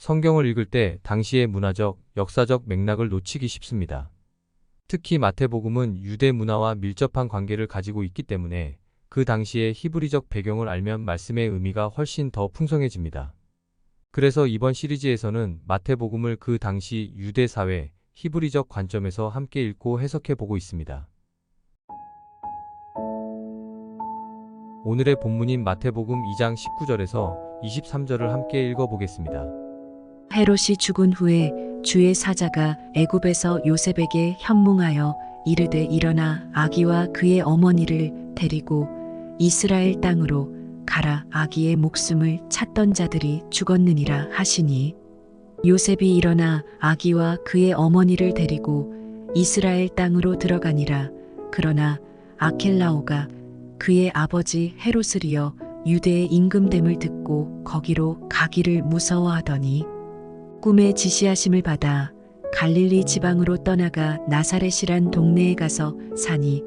성경을 읽을 때 당시의 문화적, 역사적 맥락을 놓치기 쉽습니다. 특히 마태복음은 유대 문화와 밀접한 관계를 가지고 있기 때문에 그 당시의 히브리적 배경을 알면 말씀의 의미가 훨씬 더 풍성해집니다. 그래서 이번 시리즈에서는 마태복음을 그 당시 유대 사회, 히브리적 관점에서 함께 읽고 해석해 보고 있습니다. 오늘의 본문인 마태복음 2장 19절에서 23절을 함께 읽어보겠습니다. 헤롯이 죽은 후에 주의 사자가 애굽에서 요셉에게 현몽하여 이르되 일어나 아기와 그의 어머니를 데리고 이스라엘 땅으로 가라. 아기의 목숨을 찾던 자들이 죽었느니라 하시니 요셉이 일어나 아기와 그의 어머니를 데리고 이스라엘 땅으로 들어가니라. 그러나 아켈라오가 그의 아버지 헤롯을 이어 유대의 임금됨을 듣고 거기로 가기를 무서워하더니 꿈에 지시하심을 받아 갈릴리 지방으로 떠나가 나사렛이란 동네에 가서 사니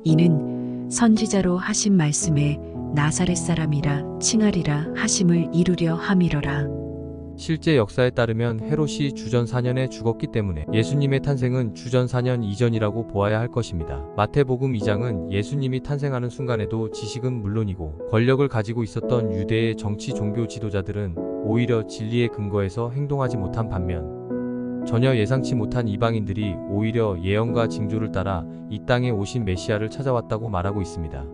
이는 선지자로 하신 말씀에 나사렛 사람이라 칭하리라 하심을 이루려 함이러라. 실제 역사에 따르면 헤롯이 주전 4년에 죽었기 때문에 예수님의 탄생은 주전 4년 이전이라고 보아야 할 것입니다. 마태복음 2장은 예수님이 탄생하는 순간에도 지식은 물론이고 권력을 가지고 있었던 유대의 정치 종교 지도자들은 오히려 진리의 근거에서 행동하지 못한 반면 전혀 예상치 못한 이방인들이 오히려 예언과 징조를 따라 이 땅에 오신 메시아를 찾아왔다고 말하고 있습니다.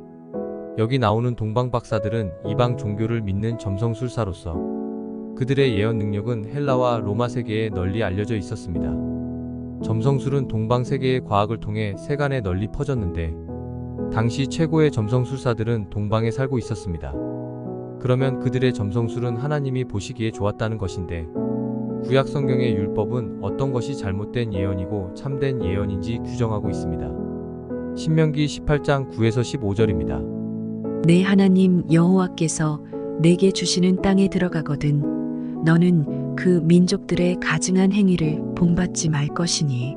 여기 나오는 동방박사들은 이방 종교를 믿는 점성술사로서 그들의 예언 능력은 헬라와 로마 세계에 널리 알려져 있었습니다. 점성술은 동방 세계의 과학을 통해 세간에 널리 퍼졌는데 당시 최고의 점성술사들은 동방에 살고 있었습니다. 그러면 그들의 점성술은 하나님이 보시기에 좋았다는 것인데 구약 성경의 율법은 어떤 것이 잘못된 예언이고 참된 예언인지 규정하고 있습니다. 신명기 18장 9에서 15절입니다. 내 하나님 여호와께서 내게 주시는 땅에 들어가거든 너는 그 민족들의 가증한 행위를 본받지 말 것이니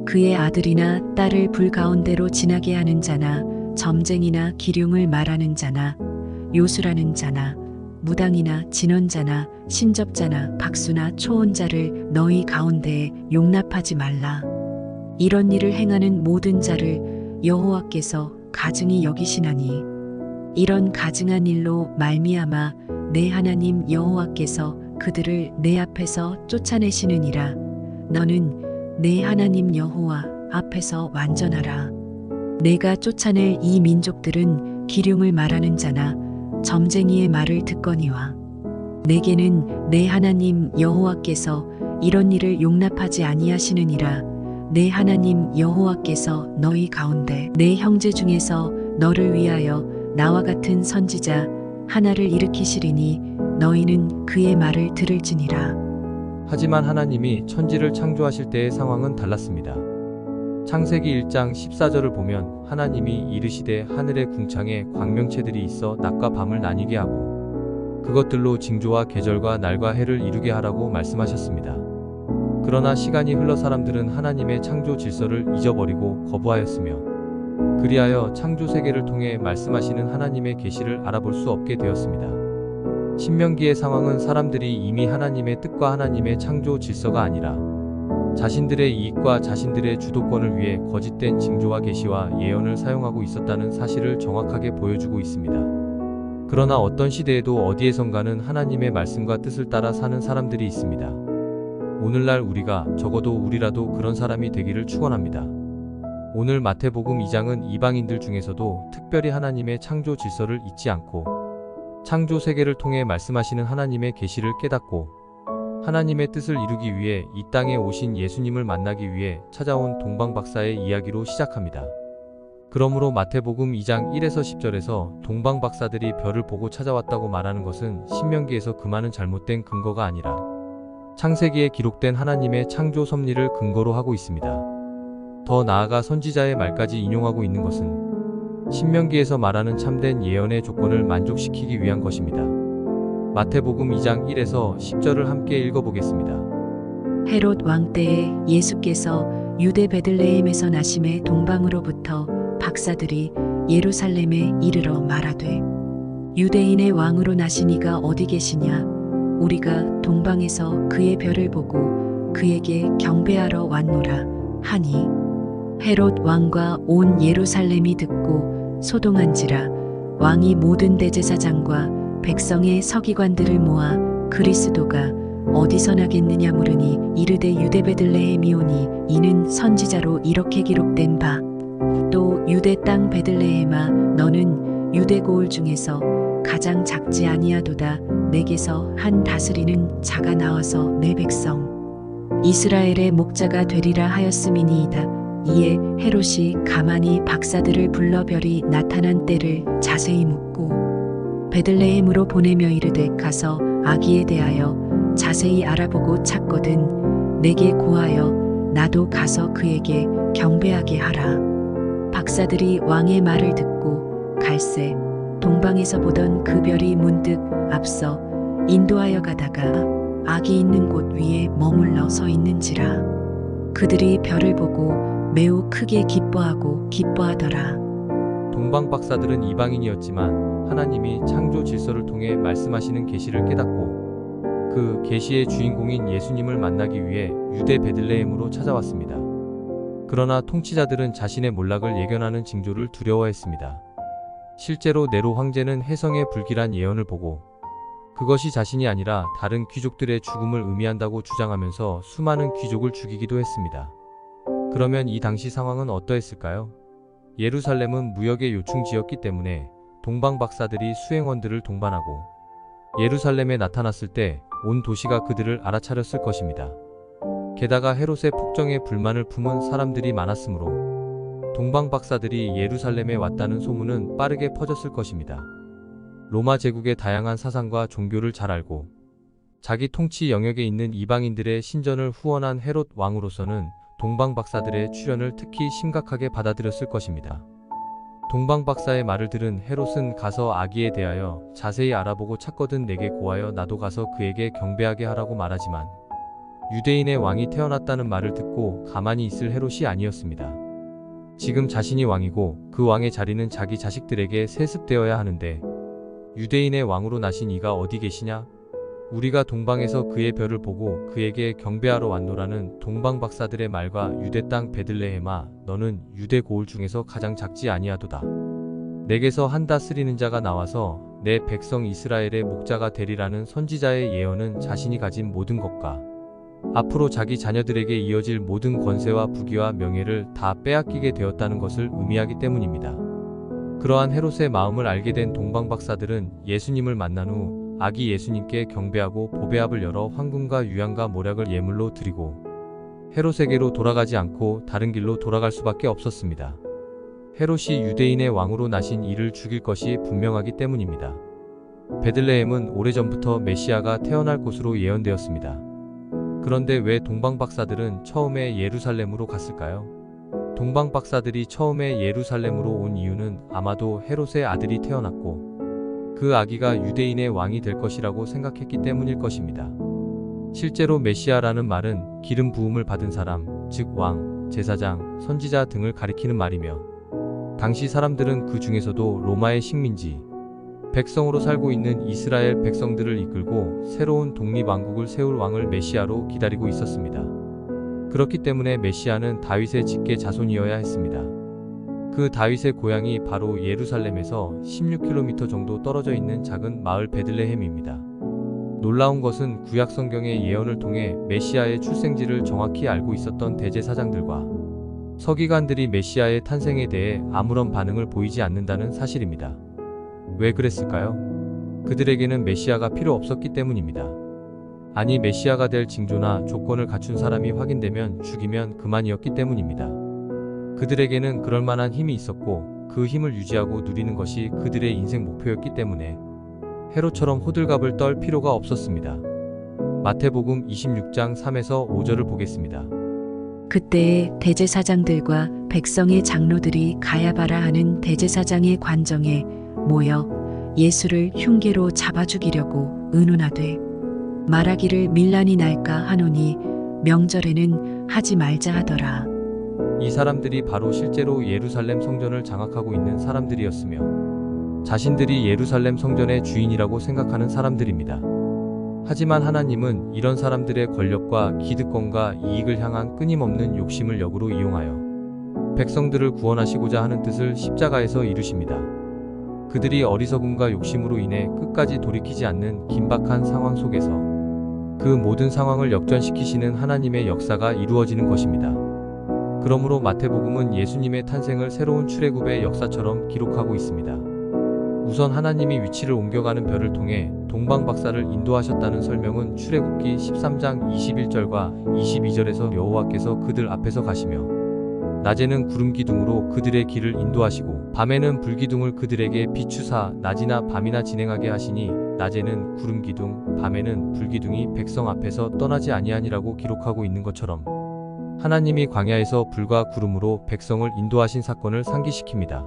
그의 아들이나 딸을 불 가운데로 지나게 하는 자나 점쟁이나 기륭을 말하는 자나 요술하는 자나 무당이나 진언자나 신접자나 박수나 초혼자를 너희 가운데에 용납하지 말라. 이런 일을 행하는 모든 자를 여호와께서 가증히 여기시나니 이런 가증한 일로 말미암아 내 하나님 여호와께서 그들을 내 앞에서 쫓아내시느니라. 너는 내 하나님 여호와 앞에서 완전하라. 내가 쫓아낼 이 민족들은 기륭을 말하는 자나 점쟁이의 말을 듣거니와 내게는 내 하나님 여호와께서 이런 일을 용납하지 아니하시느니라. 내 하나님 여호와께서 너희 가운데 내 형제 중에서 너를 위하여 나와 같은 선지자 하나를 일으키시리니 너희는 그의 말을 들을지니라. 하지만 하나님이 천지를 창조하실 때의 상황은 달랐습니다. 창세기 1장 14절을 보면 하나님이 이르시되 하늘의 궁창에 광명체들이 있어 낮과 밤을 나뉘게 하고 그것들로 징조와 계절과 날과 해를 이루게 하라고 말씀하셨습니다. 그러나 시간이 흘러 사람들은 하나님의 창조 질서를 잊어버리고 거부하였으며 그리하여 창조 세계를 통해 말씀하시는 하나님의 계시를 알아볼 수 없게 되었습니다. 신명기의 상황은 사람들이 이미 하나님의 뜻과 하나님의 창조 질서가 아니라 자신들의 이익과 자신들의 주도권을 위해 거짓된 징조와 계시와 예언을 사용하고 있었다는 사실을 정확하게 보여주고 있습니다. 그러나 어떤 시대에도 어디에선가는 하나님의 말씀과 뜻을 따라 사는 사람들이 있습니다. 오늘날 우리가 적어도 우리라도 그런 사람이 되기를 축원합니다. 오늘 마태복음 2장은 이방인들 중에서도 특별히 하나님의 창조 질서를 잊지 않고 창조 세계를 통해 말씀하시는 하나님의 계시를 깨닫고 하나님의 뜻을 이루기 위해 이 땅에 오신 예수님을 만나기 위해 찾아온 동방박사의 이야기로 시작합니다. 그러므로 마태복음 2장 1에서 10절에서 동방박사들이 별을 보고 찾아왔다고 말하는 것은 신명기에서 그 많은 잘못된 근거가 아니라 창세기에 기록된 하나님의 창조 섭리를 근거로 하고 있습니다. 더 나아가 선지자의 말까지 인용하고 있는 것은 신명기에서 말하는 참된 예언의 조건을 만족시키기 위한 것입니다. 마태복음 2장 1에서 10절을 함께 읽어보겠습니다. 헤롯 왕 때에 예수께서 유대 베들레헴에서 나심에 동방으로부터 박사들이 예루살렘에 이르러 말하되 유대인의 왕으로 나신 이가 어디 계시냐 우리가 동방에서 그의 별을 보고 그에게 경배하러 왔노라 하니 헤롯 왕과 온 예루살렘이 듣고 소동한지라. 왕이 모든 대제사장과 백성의 서기관들을 모아 그리스도가 어디서 나겠느냐 물으니 이르되 유대 베들레헴이오니 이는 선지자로 이렇게 기록된 바 또 유대 땅 베들레헴아 너는 유대 고을 중에서 가장 작지 아니하도다. 내게서 한 다스리는 자가 나와서 내 백성 이스라엘의 목자가 되리라 하였음이니이다. 이에 헤롯이 가만히 박사들을 불러 별이 나타난 때를 자세히 묻고 베들레헴으로 보내며 이르되 가서 아기에 대하여 자세히 알아보고 찾거든 내게 고하여 나도 가서 그에게 경배하게 하라. 박사들이 왕의 말을 듣고 갈새 동방에서 보던 그 별이 문득 앞서 인도하여 가다가 아기 있는 곳 위에 머물러 서 있는지라. 그들이 별을 보고 매우 크게 기뻐하더라. 동방 박사들은 이방인이었지만 하나님이 창조 질서를 통해 말씀하시는 계시를 깨닫고 그 계시의 주인공인 예수님을 만나기 위해 유대 베들레헴으로 찾아왔습니다. 그러나 통치자들은 자신의 몰락을 예견하는 징조를 두려워했습니다. 실제로 네로 황제는 혜성의 불길한 예언을 보고 그것이 자신이 아니라 다른 귀족들의 죽음을 의미한다고 주장하면서 수많은 귀족을 죽이기도 했습니다. 그러면 이 당시 상황은 어떠했을까요? 예루살렘은 무역의 요충지였기 때문에 동방 박사들이 수행원들을 동반하고 예루살렘에 나타났을 때 온 도시가 그들을 알아차렸을 것입니다. 게다가 헤롯의 폭정에 불만을 품은 사람들이 많았으므로 동방 박사들이 예루살렘에 왔다는 소문은 빠르게 퍼졌을 것입니다. 로마 제국의 다양한 사상과 종교를 잘 알고 자기 통치 영역에 있는 이방인들의 신전을 후원한 헤롯 왕으로서는 동방 박사들의 출현을 특히 심각하게 받아들였을 것입니다. 동방 박사의 말을 들은 헤롯은 가서 아기에 대하여 자세히 알아보고 찾거든 내게 고하여 나도 가서 그에게 경배하게 하라고 말하지만 유대인의 왕이 태어났다는 말을 듣고 가만히 있을 헤롯이 아니었습니다. 지금 자신이 왕이고 그 왕의 자리는 자기 자식들에게 세습되어야 하는데 유대인의 왕으로 나신 이가 어디 계시냐? 우리가 동방에서 그의 별을 보고 그에게 경배하러 왔노라는 동방 박사들의 말과 유대 땅 베들레헴아 너는 유대 고을 중에서 가장 작지 아니하도다. 내게서 한 다스리는 자가 나와서 내 백성 이스라엘의 목자가 되리라는 선지자의 예언은 자신이 가진 모든 것과 앞으로 자기 자녀들에게 이어질 모든 권세와 부귀와 명예를 다 빼앗기게 되었다는 것을 의미하기 때문입니다. 그러한 헤롯의 마음을 알게 된 동방 박사들은 예수님을 만난 후 아기 예수님께 경배하고 보배합을 열어 황금과 유향과 모략을 예물로 드리고 헤롯에게로 돌아가지 않고 다른 길로 돌아갈 수밖에 없었습니다. 헤롯이 유대인의 왕으로 나신 이를 죽일 것이 분명하기 때문입니다. 베들레헴은 오래전부터 메시아가 태어날 곳으로 예언되었습니다. 그런데 왜 동방 박사들은 처음에 예루살렘으로 갔을까요? 동방 박사들이 처음에 예루살렘으로 온 이유는 아마도 헤롯의 아들이 태어났고 그 아기가 유대인의 왕이 될 것이라고 생각했기 때문일 것입니다. 실제로 메시아라는 말은 기름 부음을 받은 사람, 즉 왕, 제사장, 선지자 등을 가리키는 말이며 당시 사람들은 그 중에서도 로마의 식민지, 백성으로 살고 있는 이스라엘 백성들을 이끌고 새로운 독립왕국을 세울 왕을 메시아로 기다리고 있었습니다. 그렇기 때문에 메시아는 다윗의 직계 자손이어야 했습니다. 그 다윗의 고향이 바로 예루살렘에서 16km 정도 떨어져 있는 작은 마을 베들레헴입니다. 놀라운 것은 구약 성경의 예언을 통해 메시아의 출생지를 정확히 알고 있었던 대제사장들과 서기관들이 메시아의 탄생에 대해 아무런 반응을 보이지 않는다는 사실입니다. 왜 그랬을까요? 그들에게는 메시아가 필요 없었기 때문입니다. 아니 메시아가 될 징조나 조건을 갖춘 사람이 확인되면 죽이면 그만이었기 때문입니다. 그들에게는 그럴 만한 힘이 있었고 그 힘을 유지하고 누리는 것이 그들의 인생 목표였기 때문에 헤롯처럼 호들갑을 떨 필요가 없었습니다. 마태복음 26장 3에서 5절을 보겠습니다. 그때에 대제사장들과 백성의 장로들이 가야바라 하는 대제사장의 관정에 모여 예수를 흉계로 잡아 죽이려고 의논하되 말하기를 밀란이 날까 하노니 명절에는 하지 말자 하더라. 이 사람들이 바로 실제로 예루살렘 성전을 장악하고 있는 사람들이었으며 자신들이 예루살렘 성전의 주인이라고 생각하는 사람들입니다. 하지만 하나님은 이런 사람들의 권력과 기득권과 이익을 향한 끊임없는 욕심을 역으로 이용하여 백성들을 구원하시고자 하는 뜻을 십자가에서 이루십니다. 그들이 어리석음과 욕심으로 인해 끝까지 돌이키지 않는 긴박한 상황 속에서 그 모든 상황을 역전시키시는 하나님의 역사가 이루어지는 것입니다. 그러므로 마태복음은 예수님의 탄생을 새로운 출애굽의 역사처럼 기록하고 있습니다. 우선 하나님이 위치를 옮겨가는 별을 통해 동방박사를 인도하셨다는 설명은 출애굽기 13장 21절과 22절에서 여호와께서 그들 앞에서 가시며 낮에는 구름기둥으로 그들의 길을 인도하시고 밤에는 불기둥을 그들에게 비추사 낮이나 밤이나 진행하게 하시니 낮에는 구름기둥 밤에는 불기둥이 백성 앞에서 떠나지 아니하니라고 기록하고 있는 것처럼 하나님이 광야에서 불과 구름으로 백성을 인도하신 사건을 상기시킵니다.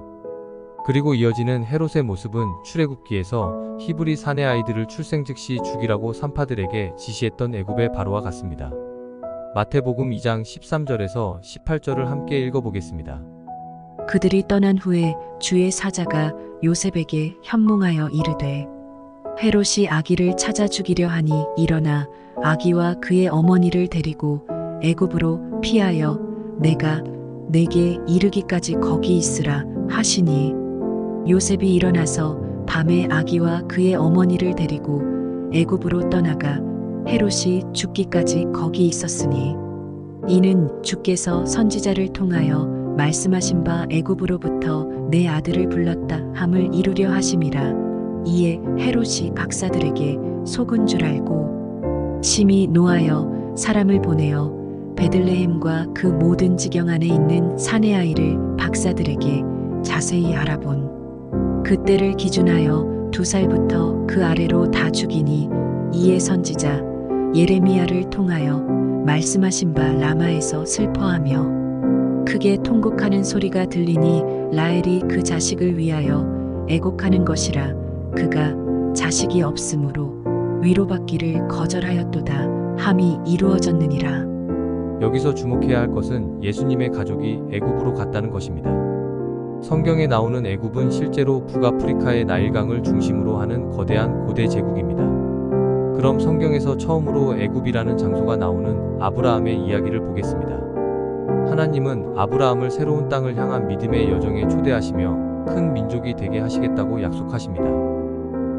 그리고 이어지는 헤롯의 모습은 출애굽기에서 히브리 사내 아이들을 출생 즉시 죽이라고 산파들에게 지시했던 애굽의 바로와 같습니다. 마태복음 2장 13절에서 18절을 함께 읽어보겠습니다. 그들이 떠난 후에 주의 사자가 요셉에게 현몽하여 이르되 헤롯이 아기를 찾아 죽이려 하니 일어나 아기와 그의 어머니를 데리고 애굽으로 피하여 내가 내게 이르기까지 거기 있으라 하시니 요셉이 일어나서 밤에 아기와 그의 어머니를 데리고 애굽으로 떠나가 헤롯이 죽기까지 거기 있었으니 이는 주께서 선지자를 통하여 말씀하신 바 애굽으로부터 내 아들을 불렀다 함을 이루려 하심이라. 이에 헤롯이 박사들에게 속은 줄 알고 심히 노하여 사람을 보내어 베들레헴과 그 모든 지경 안에 있는 사내 아이를 박사들에게 자세히 알아본 그때를 기준하여 2살부터 그 아래로 다 죽이니 이에 선지자 예레미야를 통하여 말씀하신 바 라마에서 슬퍼하며 크게 통곡하는 소리가 들리니 라헬이 그 자식을 위하여 애곡하는 것이라. 그가 자식이 없으므로 위로받기를 거절하였도다 함이 이루어졌느니라. 여기서 주목해야 할 것은 예수님의 가족이 애굽으로 갔다는 것입니다. 성경에 나오는 애굽은 실제로 북아프리카의 나일강을 중심으로 하는 거대한 고대 제국입니다. 그럼 성경에서 처음으로 애굽이라는 장소가 나오는 아브라함의 이야기를 보겠습니다. 하나님은 아브라함을 새로운 땅을 향한 믿음의 여정에 초대하시며 큰 민족이 되게 하시겠다고 약속하십니다.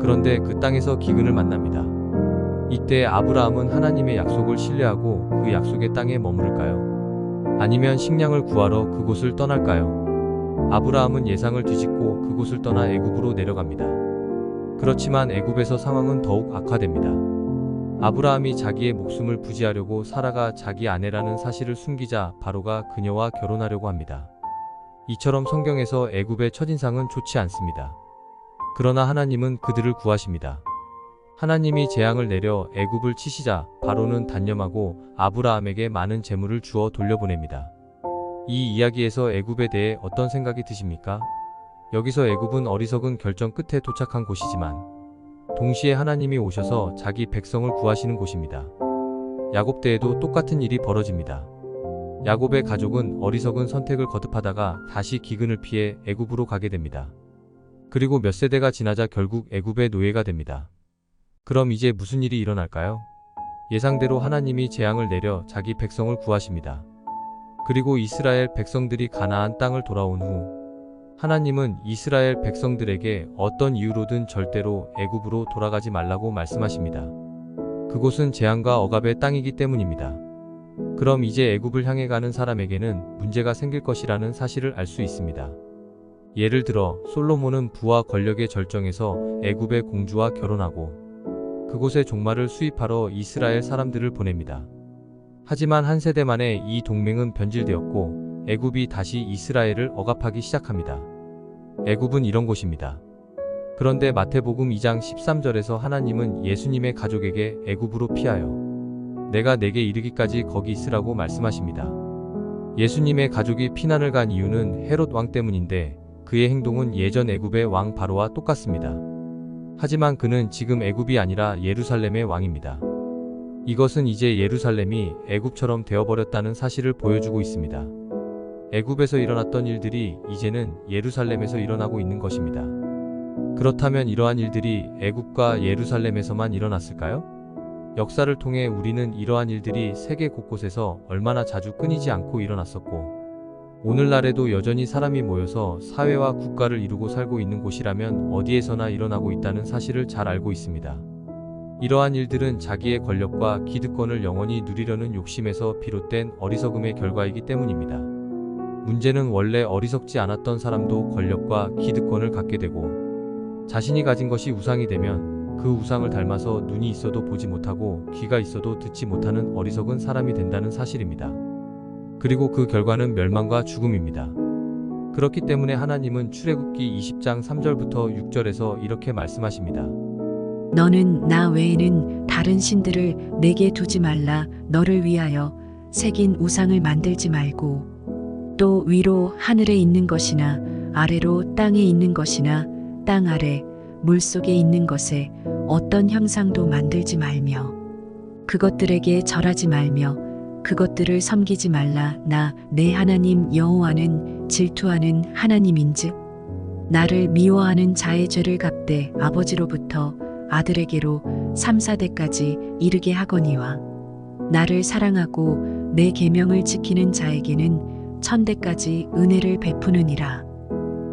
그런데 그 땅에서 기근을 만납니다. 이때 아브라함은 하나님의 약속을 신뢰하고 그 약속의 땅에 머무를까요? 아니면 식량을 구하러 그곳을 떠날까요? 아브라함은 예상을 뒤집고 그곳을 떠나 애굽으로 내려갑니다. 그렇지만 애굽에서 상황은 더욱 악화됩니다. 아브라함이 자기의 목숨을 부지하려고 사라가 자기 아내라는 사실을 숨기자 바로가 그녀와 결혼하려고 합니다. 이처럼 성경에서 애굽의 첫인상은 좋지 않습니다. 그러나 하나님은 그들을 구하십니다. 하나님이 재앙을 내려 애굽을 치시자 바로는 단념하고 아브라함에게 많은 재물을 주어 돌려보냅니다. 이 이야기에서 애굽에 대해 어떤 생각이 드십니까? 여기서 애굽은 어리석은 결정 끝에 도착한 곳이지만 동시에 하나님이 오셔서 자기 백성을 구하시는 곳입니다. 야곱 때에도 똑같은 일이 벌어집니다. 야곱의 가족은 어리석은 선택을 거듭하다가 다시 기근을 피해 애굽으로 가게 됩니다. 그리고 몇 세대가 지나자 결국 애굽의 노예가 됩니다. 그럼 이제 무슨 일이 일어날까요? 예상대로 하나님이 재앙을 내려 자기 백성을 구하십니다. 그리고 이스라엘 백성들이 가나안 땅을 돌아온 후 하나님은 이스라엘 백성들에게 어떤 이유로든 절대로 애굽으로 돌아가지 말라고 말씀하십니다. 그곳은 재앙과 억압의 땅이기 때문입니다. 그럼 이제 애굽을 향해 가는 사람에게는 문제가 생길 것이라는 사실을 알 수 있습니다. 예를 들어 솔로몬은 부와 권력의 절정에서 애굽의 공주와 결혼하고 그곳에 종말을 수입하러 이스라엘 사람들을 보냅니다. 하지만 한 세대 만에 이 동맹은 변질되었고 애굽이 다시 이스라엘을 억압하기 시작합니다. 애굽은 이런 곳입니다. 그런데 마태복음 2장 13절에서 하나님은 예수님의 가족에게 애굽으로 피하여 내가 내게 이르기까지 거기 있으라고 말씀하십니다. 예수님의 가족이 피난을 간 이유는 헤롯 왕 때문인데 그의 행동은 예전 애굽의 왕 바로와 똑같습니다. 하지만 그는 지금 애굽이 아니라 예루살렘의 왕입니다. 이것은 이제 예루살렘이 애굽처럼 되어버렸다는 사실을 보여주고 있습니다. 애굽에서 일어났던 일들이 이제는 예루살렘에서 일어나고 있는 것입니다. 그렇다면 이러한 일들이 애굽과 예루살렘에서만 일어났을까요? 역사를 통해 우리는 이러한 일들이 세계 곳곳에서 얼마나 자주 끊이지 않고 일어났었고, 오늘날에도 여전히 사람이 모여서 사회와 국가를 이루고 살고 있는 곳이라면 어디에서나 일어나고 있다는 사실을 잘 알고 있습니다. 이러한 일들은 자기의 권력과 기득권을 영원히 누리려는 욕심에서 비롯된 어리석음의 결과이기 때문입니다. 문제는 원래 어리석지 않았던 사람도 권력과 기득권을 갖게 되고, 자신이 가진 것이 우상이 되면 그 우상을 닮아서 눈이 있어도 보지 못하고 귀가 있어도 듣지 못하는 어리석은 사람이 된다는 사실입니다. 그리고 그 결과는 멸망과 죽음입니다. 그렇기 때문에 하나님은 출애굽기 20장 3절부터 6절에서 이렇게 말씀하십니다. 너는 나 외에는 다른 신들을 내게 두지 말라. 너를 위하여 새긴 우상을 만들지 말고, 또 위로 하늘에 있는 것이나 아래로 땅에 있는 것이나 땅 아래 물속에 있는 것에 어떤 형상도 만들지 말며, 그것들에게 절하지 말며 그것들을 섬기지 말라. 나 내 하나님 여호와는 질투하는 하나님인즉 나를 미워하는 자의 죄를 갚되 아버지로부터 아들에게로 3, 4대까지 이르게 하거니와, 나를 사랑하고 내 계명을 지키는 자에게는 1000대까지 은혜를 베푸느니라.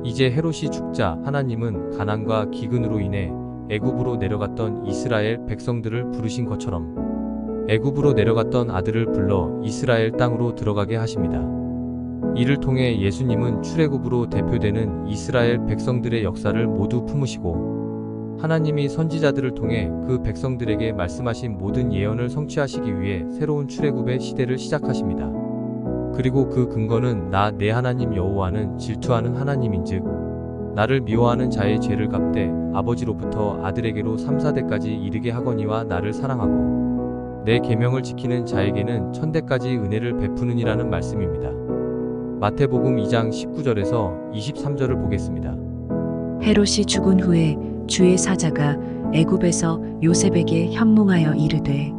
이제 헤롯이 죽자 하나님은 가난과 기근으로 인해 애굽으로 내려갔던 이스라엘 백성들을 부르신 것처럼 애굽으로 내려갔던 아들을 불러 이스라엘 땅으로 들어가게 하십니다. 이를 통해 예수님은 출애굽으로 대표되는 이스라엘 백성들의 역사를 모두 품으시고, 하나님이 선지자들을 통해 그 백성들에게 말씀하신 모든 예언을 성취하시기 위해 새로운 출애굽의 시대를 시작하십니다. 그리고 그 근거는 나 내 하나님 여호와는 질투하는 하나님인즉 나를 미워하는 자의 죄를 갚되 아버지로부터 아들에게로 3, 4대까지 이르게 하거니와 나를 사랑하고 내 계명을 지키는 자에게는 1000대까지 은혜를 베푸느니라는 말씀입니다. 마태복음 2장 19절에서 23절을 보겠습니다. 헤롯이 죽은 후에 주의 사자가 애굽에서 요셉에게 현몽하여 이르되,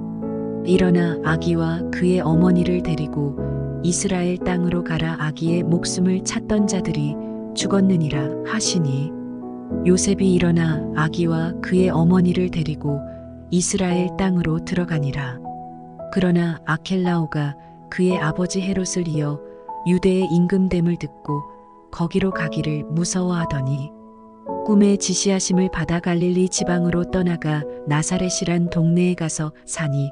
일어나 아기와 그의 어머니를 데리고 이스라엘 땅으로 가라. 아기의 목숨을 찾던 자들이 죽었느니라 하시니, 요셉이 일어나 아기와 그의 어머니를 데리고 이스라엘 땅으로 들어가니라. 그러나 아켈라오가 그의 아버지 헤롯을 이어 유대의 임금됨을 듣고 거기로 가기를 무서워하더니 꿈에 지시하심을 받아 갈릴리 지방으로 떠나가 나사렛이란 동네에 가서 사니,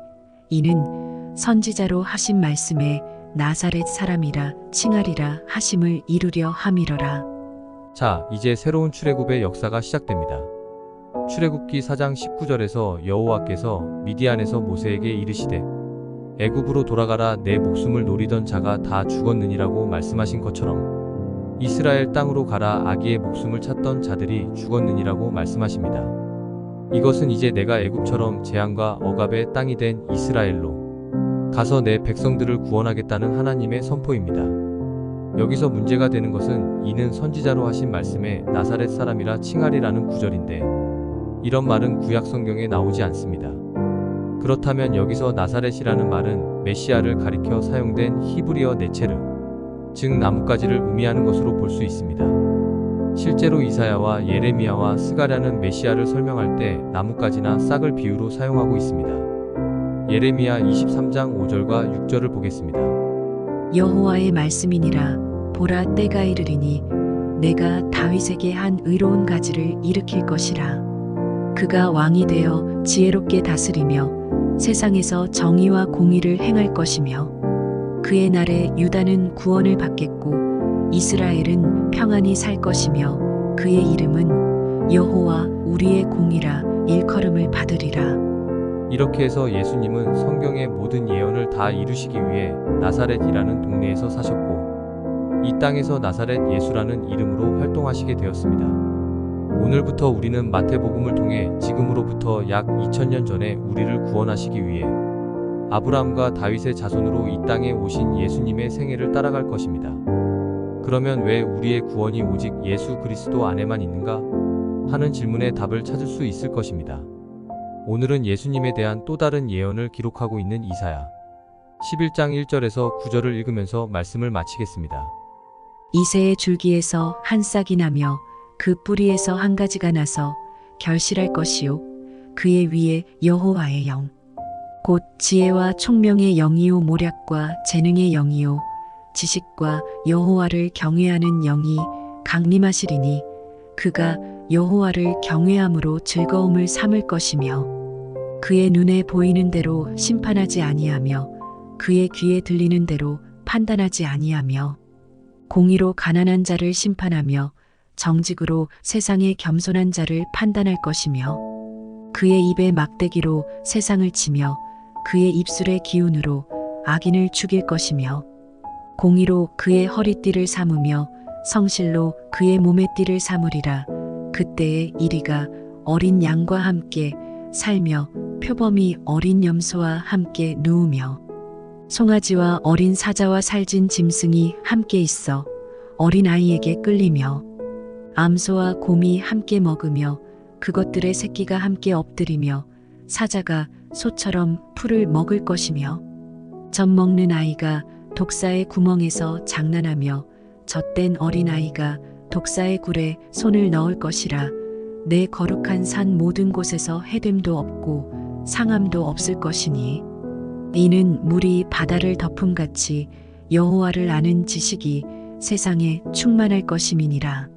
이는 선지자로 하신 말씀에 나사렛 사람이라 칭하리라 하심을 이루려 함이러라. 자, 이제 새로운 출애굽의 역사가 시작됩니다. 출애굽기 4장 19절에서 여호와께서 미디안에서 모세에게 이르시되 애굽으로 돌아가라. 내 목숨을 노리던 자가 다 죽었느니라고 말씀하신 것처럼 이스라엘 땅으로 가라. 아기의 목숨을 찾던 자들이 죽었느니라고 말씀하십니다. 이것은 이제 내가 애굽처럼 재앙과 억압의 땅이 된 이스라엘로 가서 내 백성들을 구원하겠다는 하나님의 선포입니다. 여기서 문제가 되는 것은 이는 선지자로 하신 말씀에 나사렛 사람이라 칭하리라는 구절인데, 이런 말은 구약 성경에 나오지 않습니다. 그렇다면 여기서 나사렛이라는 말은 메시아를 가리켜 사용된 히브리어 네체르, 즉 나뭇가지를 의미하는 것으로 볼 수 있습니다. 실제로 이사야와 예레미야와 스가랴는 메시아를 설명할 때 나뭇가지나 싹을 비유로 사용하고 있습니다. 예레미야 23장 5절과 6절을 보겠습니다. 여호와의 말씀이니라. 보라, 때가 이르리니 내가 다윗에게 한 의로운 가지를 일으킬 것이라. 그가 왕이 되어 지혜롭게 다스리며 세상에서 정의와 공의를 행할 것이며, 그의 날에 유다는 구원을 받겠고 이스라엘은 평안히 살 것이며, 그의 이름은 여호와 우리의 공이라 일컬음을 받으리라. 이렇게 해서 예수님은 성경의 모든 예언을 다 이루시기 위해 나사렛이라는 동네에서 사셨고, 이 땅에서 나사렛 예수라는 이름으로 활동하시게 되었습니다. 오늘부터 우리는 마태복음을 통해 지금으로부터 약 2000년 전에 우리를 구원하시기 위해 아브라함과 다윗의 자손으로 이 땅에 오신 예수님의 생애를 따라갈 것입니다. 그러면 왜 우리의 구원이 오직 예수 그리스도 안에만 있는가? 하는 질문에 답을 찾을 수 있을 것입니다. 오늘은 예수님에 대한 또 다른 예언을 기록하고 있는 이사야 11장 1절에서 9절을 읽으면서 말씀을 마치겠습니다. 이새의 줄기에서 한 싹이 나며 그 뿌리에서 한 가지가 나서 결실할 것이요, 그의 위에 여호와의 영 곧 지혜와 총명의 영이요 모략과 재능의 영이요 지식과 여호와를 경외하는 영이 강림하시리니 그가 여호와를 경외함으로 즐거움을 삼을 것이며 그의 눈에 보이는 대로 심판하지 아니하며 그의 귀에 들리는 대로 판단하지 아니하며 공의로 가난한 자를 심판하며 정직으로 세상의 겸손한 자를 판단할 것이며 그의 입에 막대기로 세상을 치며 그의 입술의 기운으로 악인을 죽일 것이며 공의로 그의 허리띠를 삼으며 성실로 그의 몸의 띠를 삼으리라. 그때에 이리가 어린 양과 함께 살며 표범이 어린 염소와 함께 누우며 송아지와 어린 사자와 살진 짐승이 함께 있어 어린 아이에게 끌리며 암소와 곰이 함께 먹으며 그것들의 새끼가 함께 엎드리며 사자가 소처럼 풀을 먹을 것이며 젖 먹는 아이가 독사의 구멍에서 장난하며 젖된 어린 아이가 독사의 굴에 손을 넣을 것이라. 내 거룩한 산 모든 곳에서 해됨도 없고 상함도 없을 것이니 이는 물이 바다를 덮음같이 여호와를 아는 지식이 세상에 충만할 것임이니라.